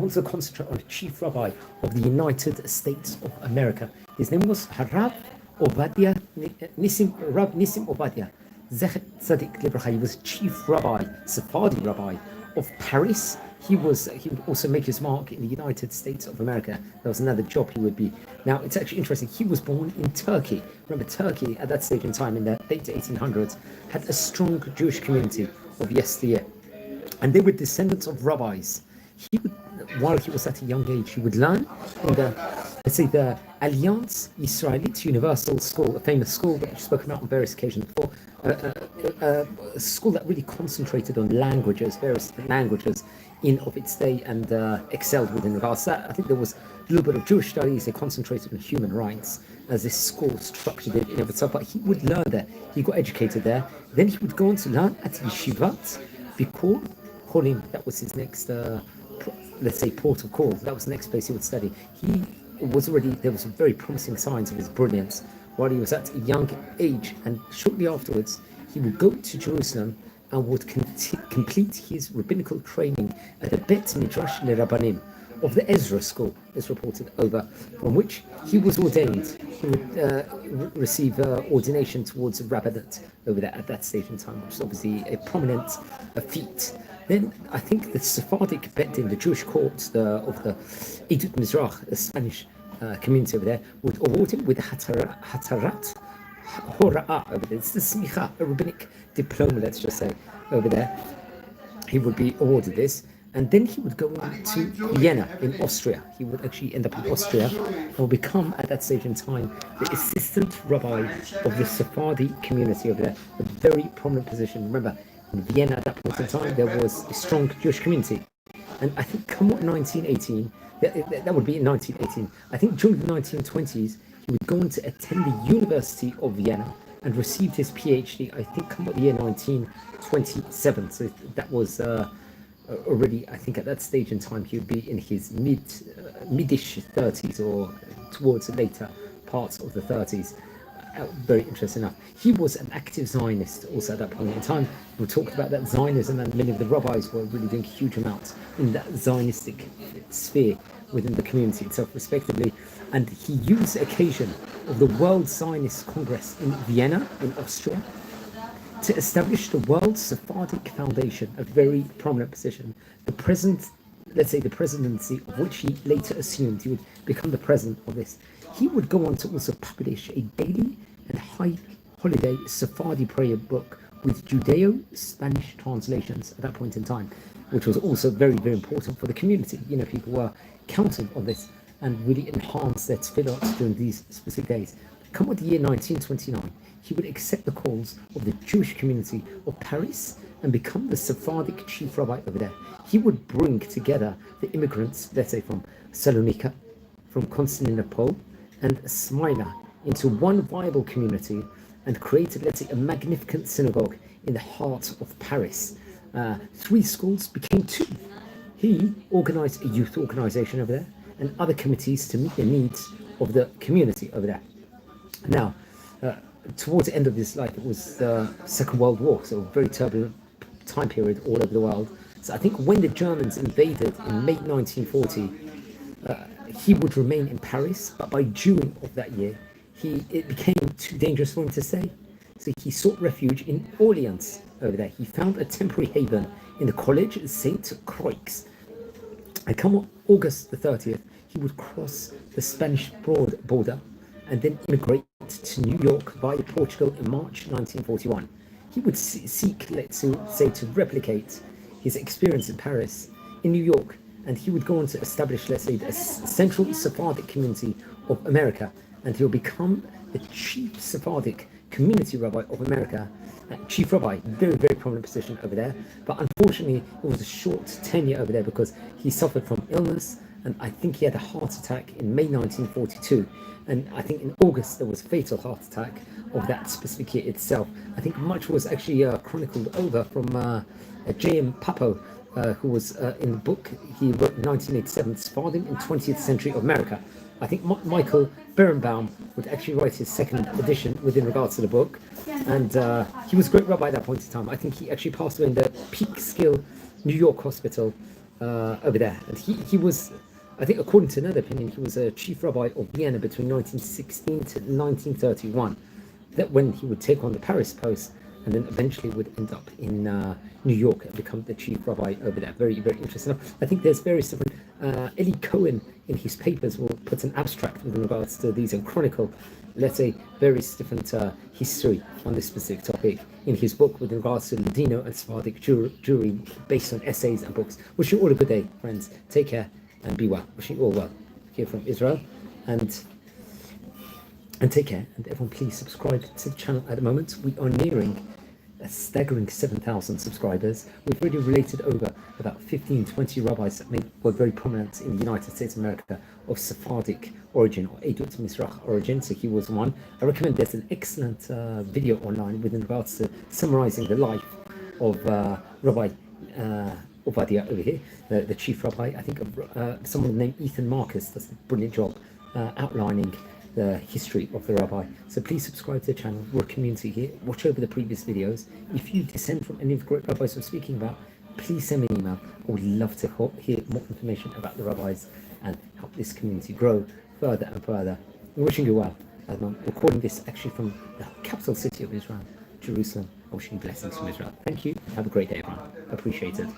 also concentrate on chief rabbi of the United States of America. His name was Rav Ovadia Nissim, Rav Nissim Ovadia. Zecher Tzadik Libracha. He was chief rabbi, Sephardi rabbi of Paris. He would also make his mark in the United States of America. That was another job he would be. Now, it's actually interesting. He was born in Turkey. Remember, Turkey at that stage in time, in the late 1800s, had a strong Jewish community of yesteryear. And they were descendants of rabbis. While he was at a young age, he would learn in the Alliance Israelite Universal School, a famous school that we've spoken about on various occasions before, a school that really concentrated on languages, various languages in of its day, and excelled within regards to that. I think there was a little bit of Jewish studies. They concentrated on human rights as this school structured it in of itself. But he would learn there. He got educated there. Then he would go on to learn at Yeshivat Bikur Cholim. That was his next, let's say, port of call. That was the next place he would study. There was very promising signs of his brilliance while he was at a young age, and shortly afterwards he would go to Jerusalem and would complete his rabbinical training at the Bet Midrash LeRabbanim of the Ezra school, is reported over, from which he was ordained. He would receive ordination towards a rabbinate over there at that stage in time, which is obviously a prominent feat. Then I think the Sephardic Bet Din, the Jewish court of the Edut Mizrach, the Spanish community over there, would award him with a Hatarat Hora'ah over there. It's the Smicha, a rabbinic diploma, let's just say, over there. He would be awarded this, and then he would go on to Vienna in Austria. He would actually end up in Austria and will become, at that stage in time, the assistant rabbi of the Sephardi community over there. A very prominent position. Remember, in Vienna at that point in time, there was a strong Jewish community. And I think come 1918, that would be in 1918, I think during the 1920s, he would go on to attend the University of Vienna and received his PhD, I think, come the year 1927. So that was already, I think at that stage in time, he would be in his midish 30s or towards the later parts of the 30s. Very interesting enough. He was an active Zionist also at that point in time. We talked about that Zionism, and many of the rabbis were really doing huge amounts in that Zionistic sphere within the community itself, respectively. And he used the occasion of the World Zionist Congress in Vienna, in Austria, to establish the World Sephardic Foundation, a very prominent position. The present, let's say, the presidency of which he later assumed. He would become the president of this. He would go on to also publish a daily and high holiday Sephardi prayer book with Judeo-Spanish translations at that point in time, which was also very, very important for the community. People were counting on this and really enhanced their tefillot during these specific days. Come with the year 1929, he would accept the calls of the Jewish community of Paris and become the Sephardic chief rabbi over there. He would bring together the immigrants, let's say from Salonika, from Constantinople, and Smyrna into one viable community, and created, let's say, a magnificent synagogue in the heart of Paris. 3 schools became 2. He organized a youth organization over there and other committees to meet the needs of the community over there. Now, towards the end of his life, it was the Second World War, so a very turbulent time period all over the world. So I think when the Germans invaded in May 1940, he would remain in Paris, but by June of that year, it became too dangerous for him to stay. So he sought refuge in Orleans over there. He found a temporary haven in the College St. Croix. And come August the 30th, he would cross the Spanish border and then immigrate to New York via Portugal in March 1941. He would seek, let's say, to replicate his experience in Paris in New York, and he would go on to establish, let's say, the Central Sephardic Community of America, and he'll become the Chief Sephardic Community Rabbi of America. Chief Rabbi, very, very prominent position over there, but unfortunately it was a short tenure over there because he suffered from illness, and I think he had a heart attack in May 1942, and I think in August there was a fatal heart attack of that specific year itself. I think much was actually chronicled over from J.M. Papo, who was in the book he wrote in 1987, Sephardim in 20th Century of America. I think Michael Berenbaum would actually write his second edition within regards to the book, and he was a great rabbi at that point in time. I think he actually passed away in the Peekskill, New York hospital over there. And he was, I think, according to another opinion, he was a chief rabbi of Vienna between 1916 to 1931. That when he would take on the Paris post, and then eventually would end up in New York and become the chief rabbi over there. Very, very interesting. I think there's various different. Eli Cohen in his papers will put an abstract with regards to these and chronicle, let's say, various different history on this specific topic in his book with regards to Ladino and Sephardic Jewry based on essays and books. Wish you all a good day, friends. Take care and be well. Wishing you all well here from Israel, and take care. And everyone, please subscribe to the channel. At the moment, we are nearing a staggering 7,000 subscribers. We've already related over about 15-20 rabbis that were very prominent in the United States of America of Sephardic origin or Edut Mizrach origin. So he was one. I recommend there's an excellent video online with regards to summarizing the life of Rabbi Ovadia over here, the chief rabbi. I think someone named Ethan Marcus does a brilliant job outlining the history of the rabbi. So please subscribe to the channel. We're a community here. Watch over the previous videos. If you descend from any of the great rabbis we're speaking about, please send me an email. I would love to hear more information about the rabbis and help this community grow further and further. I'm wishing you well. I'm recording this actually from the capital city of Israel, Jerusalem. I'm wishing you blessings from Israel. Thank you. Have a great day, everyone. Appreciate it.